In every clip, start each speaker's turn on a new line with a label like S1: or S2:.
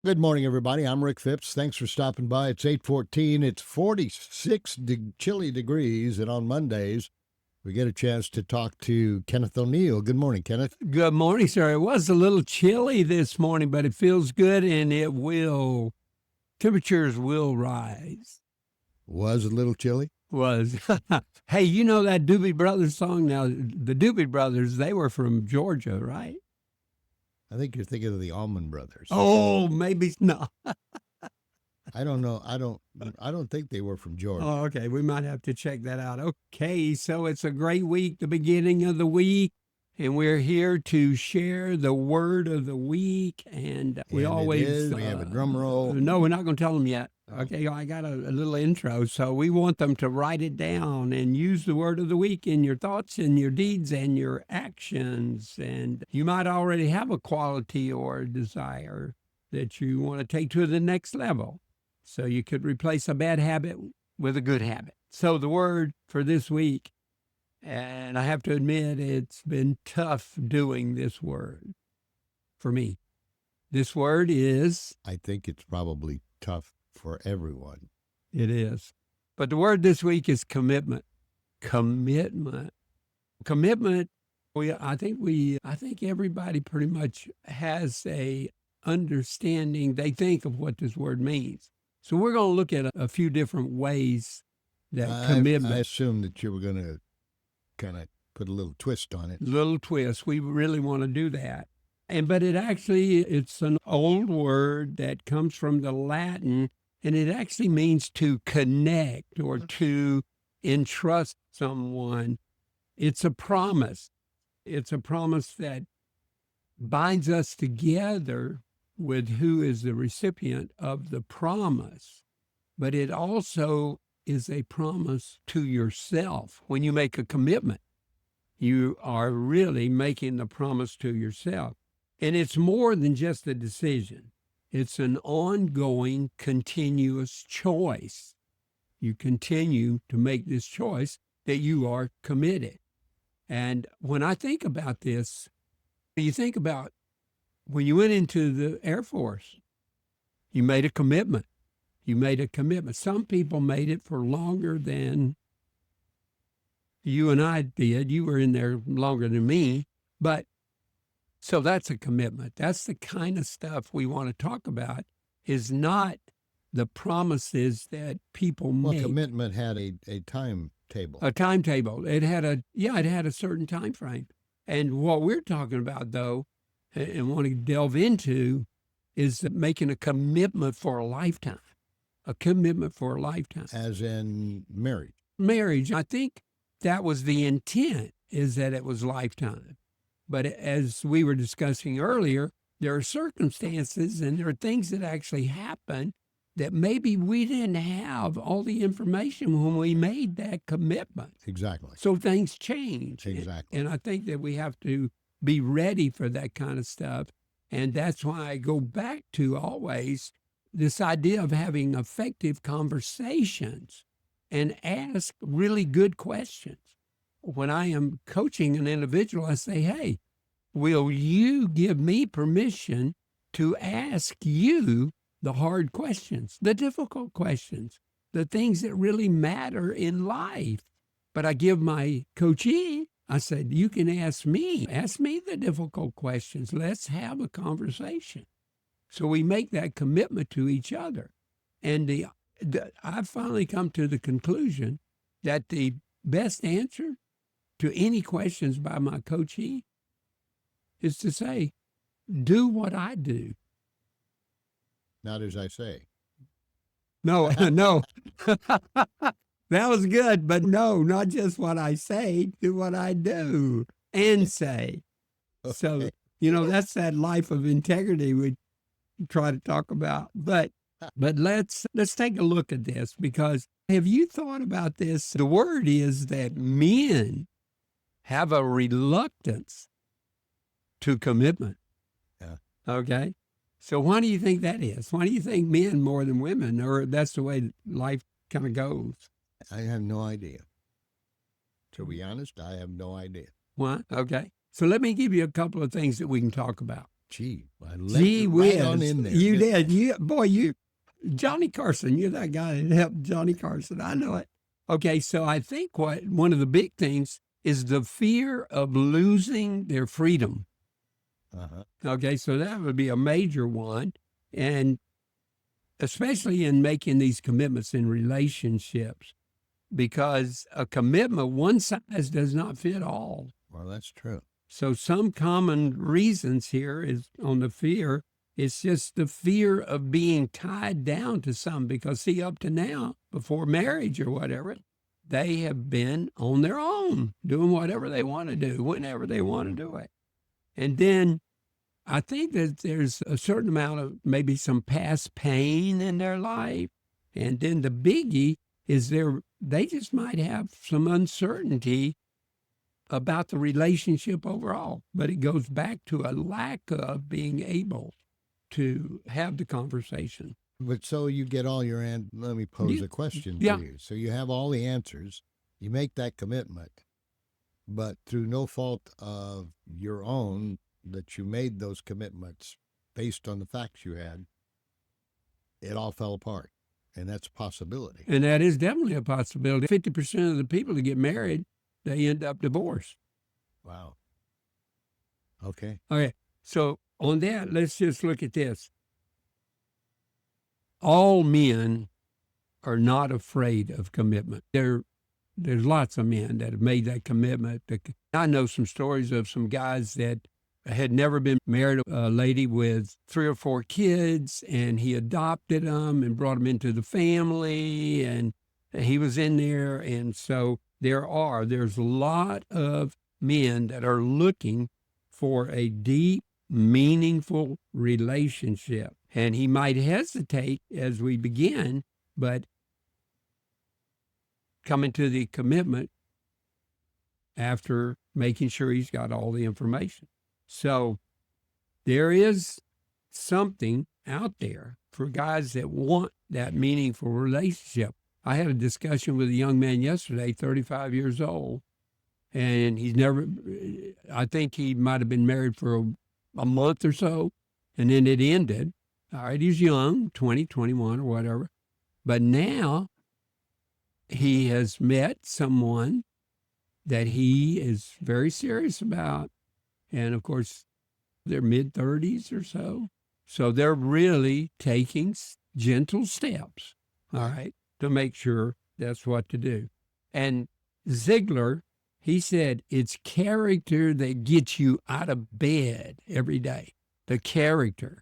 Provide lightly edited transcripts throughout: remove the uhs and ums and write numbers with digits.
S1: Good morning, everybody. I'm Rick Phipps. Thanks for stopping by. It's 8:14. It's 46 chilly degrees, and on Mondays, we get a chance to talk to Kenneth O'Neal. Good morning, Kenneth.
S2: Good morning, sir. It was a little chilly this morning, but it feels good, and temperatures will rise.
S1: Was a little chilly?
S2: Was. Hey, you know that Doobie Brothers song now? The Doobie Brothers, they were from Georgia, right?
S1: I think you're thinking of the Allman Brothers.
S2: Oh, maybe no.
S1: I don't know. I don't think they were from Georgia.
S2: Oh, okay. We might have to check that out. Okay, so it's a great week, the beginning of the week, and we're here to share the word of the week. And we
S1: have a drum roll.
S2: No, we're not going to tell them yet. Okay, I got a little intro. So we want them to write it down and use the word of the week in your thoughts and your deeds and your actions. And you might already have a quality or a desire that you want to take to the next level. So you could replace a bad habit with a good habit. So the word for this week, and I have to admit, it's been tough doing this word for me. This word is...
S1: I think it's probably tough for everyone.
S2: It is. But the word this week is commitment. Commitment. Commitment, I think everybody pretty much has a understanding, they think of what this word means. So we're going to look at a few different ways that commitment...
S1: I assumed that you were going to kind of put a little twist on it.
S2: Little twist. We really want to do that. But it's an old word that comes from the Latin, and it actually means to connect or to entrust someone. It's a promise. It's a promise that binds us together with who is the recipient of the promise. But it also is a promise to yourself. When you make a commitment, you are really making the promise to yourself. And it's more than just a decision. It's an ongoing, continuous choice. You continue to make this choice that you are committed. And when I think about this, you think about when you went into the Air Force, you made a commitment. You made a commitment. Some people made it for longer than you and I did. You were in there longer than me. But so that's a commitment. That's the kind of stuff we want to talk about, is not the promises that people make.
S1: Well, commitment had a timetable.
S2: A timetable. It had a certain time frame. And what we're talking about, though, and want to delve into, is making a commitment for a lifetime. A commitment for a lifetime.
S1: As in marriage.
S2: Marriage. I think that was the intent, is that it was lifetime. But as we were discussing earlier, there are circumstances and there are things that actually happen that maybe we didn't have all the information when we made that commitment.
S1: Exactly.
S2: So things change.
S1: Exactly.
S2: And I think that we have to be ready for that kind of stuff. And that's why I go back to always this idea of having effective conversations and ask really good questions. When I am coaching an individual, I say, hey, will you give me permission to ask you the hard questions, the difficult questions, the things that really matter in life? But I give my coachee, I said, you can ask me the difficult questions. Let's have a conversation. So we make that commitment to each other. And I've finally come to the conclusion that the best answer to any questions by my coachee is to say, do what I do.
S1: Not as I say.
S2: No. That was good, but no, not just what I say, do what I do and say. Okay. So, that's that life of integrity we try to talk about. But let's take a look at this, because have you thought about this? The word is that men have a reluctance to commitment.
S1: Yeah.
S2: Okay? So why do you think that is? Why do you think men more than women, or that's the way life kind of goes?
S1: I have no idea. To be honest, I have no idea.
S2: Why? Okay. So let me give you a couple of things that we can talk about.
S1: Gee, I let
S2: Gee
S1: you right on
S2: whiz,
S1: in there.
S2: you did. Johnny Carson, you're that guy that helped Johnny Carson. I know it. Okay, so I think one of the big things is the fear of losing their freedom.
S1: Uh-huh.
S2: Okay, so that would be a major one. And especially in making these commitments in relationships, because a commitment, one size does not fit all.
S1: Well, that's true.
S2: So some common reasons here is on the fear. It's just the fear of being tied down to something because see, up to now, before marriage or whatever, they have been on their own, doing whatever they want to do, whenever they want to do it. And then I think that there's a certain amount of maybe some past pain in their life. And then the biggie is they just might have some uncertainty about the relationship overall. But it goes back to a lack of being able to have the conversation.
S1: But so you get all your let me pose a question to you. So you have all the answers, you make that commitment, but through no fault of your own that you made those commitments based on the facts you had, it all fell apart. And that's a possibility.
S2: And that is definitely a possibility. 50% of the people that get married, they end up divorced.
S1: Wow. Okay.
S2: Okay. So on that, let's just look at this. All men are not afraid of commitment. There's lots of men that have made that commitment. I know some stories of some guys that had never been married, a lady with 3 or 4 kids, and he adopted them and brought them into the family, and he was in there. And so there's a lot of men that are looking for a deep, meaningful relationship. And he might hesitate as we begin, but coming to the commitment after making sure he's got all the information. So there is something out there for guys that want that meaningful relationship. I had a discussion with a young man yesterday, 35 years old, and I think he might have been married for a month or so, and then it ended. All right, he's young, 20, 21 or whatever. But now he has met someone that he is very serious about. And of course, they're mid-30s or so. So they're really taking gentle steps, all right, to make sure that's what to do. And Ziegler, he said, it's character that gets you out of bed every day, the character.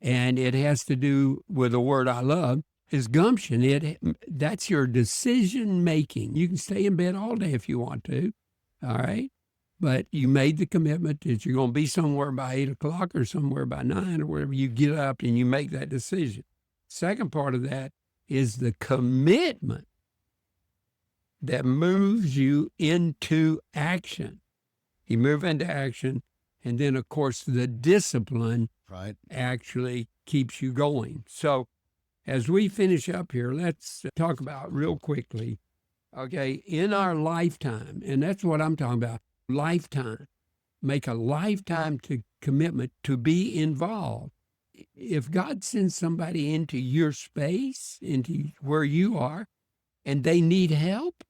S2: And it has to do with a word I love, is gumption. That's your decision making. You can stay in bed all day if you want to, all right? But you made the commitment that you're going to be somewhere by 8 o'clock or somewhere by 9 or wherever. You get up and you make that decision. Second part of that is the commitment that moves you into action. You move into action, and then, of course, the discipline actually keeps you going. So as we finish up here, let's talk about real quickly, okay, in our lifetime, and that's what I'm talking about, lifetime. Make a lifetime commitment to be involved. If God sends somebody into your space, into where you are, and they need help,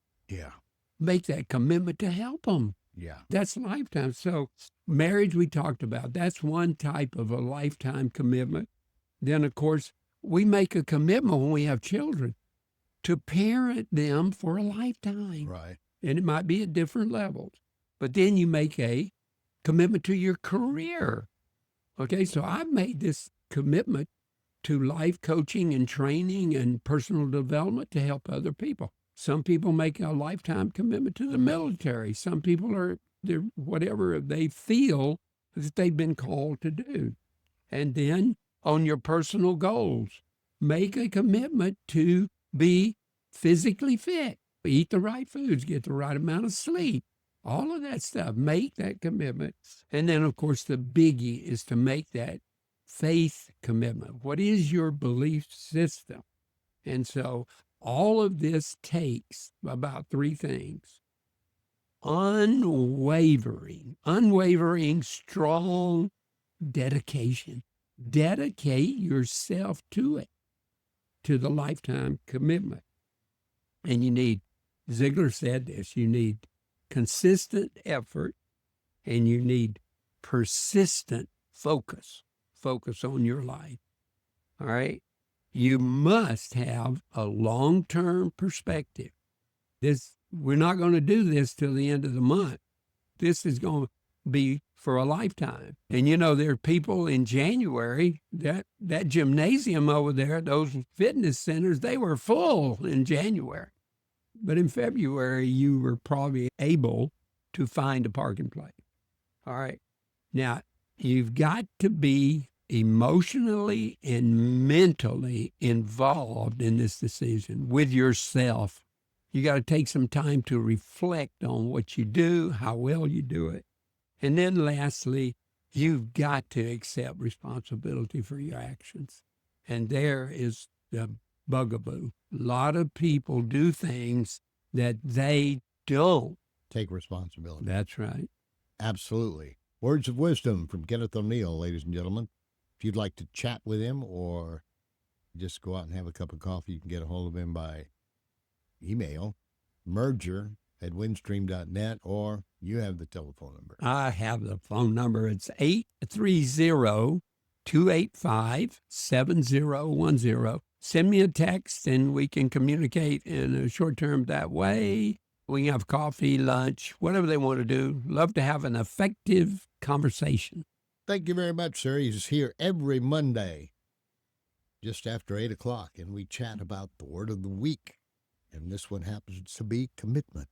S2: make that commitment to help them. That's lifetime. So marriage we talked about, that's one type of a lifetime commitment. Then, of course, we make a commitment when we have children to parent them for a lifetime.
S1: Right.
S2: And it might be at different levels. But then you make a commitment to your career. Okay, so I've made this commitment to life coaching and training and personal development to help other people. Some people make a lifetime commitment to the military. Some people they're whatever they feel that they've been called to do. And then on your personal goals, make a commitment to be physically fit, eat the right foods, get the right amount of sleep, all of that stuff. Make that commitment. And then, of course, the biggie is to make that faith commitment. What is your belief system? And so all of this takes about 3 things. Unwavering, strong dedication. Dedicate yourself to it, to the lifetime commitment. And you need, Ziegler said this, you need consistent effort and you need persistent focus on your life. All right? You must have a long-term perspective. We're not going to do this till the end of the month. This is going to be for a lifetime. And there are people in January, that gymnasium over there, those fitness centers, they were full in January. But in February, you were probably able to find a parking place. All right. Now, you've got to be emotionally and mentally involved in this decision with yourself. You got to take some time to reflect on what you do, how well you do it. And then lastly, you've got to accept responsibility for your actions. And there is the bugaboo. A lot of people do things that they don't
S1: take responsibility.
S2: That's right.
S1: Absolutely. Words of wisdom from Kenneth O'Neal, ladies and gentlemen. If you'd like to chat with him or just go out and have a cup of coffee, you can get a hold of him by email, merger@windstream.net, or you have the telephone number.
S2: I have the phone number. It's 830-285-7010. Send me a text and we can communicate in a short term that way. We can have coffee, lunch, whatever they want to do. Love to have an effective conversation.
S1: Thank you very much, sir. He's here every Monday just after 8 o'clock, and we chat about the word of the week. And this one happens to be commitment.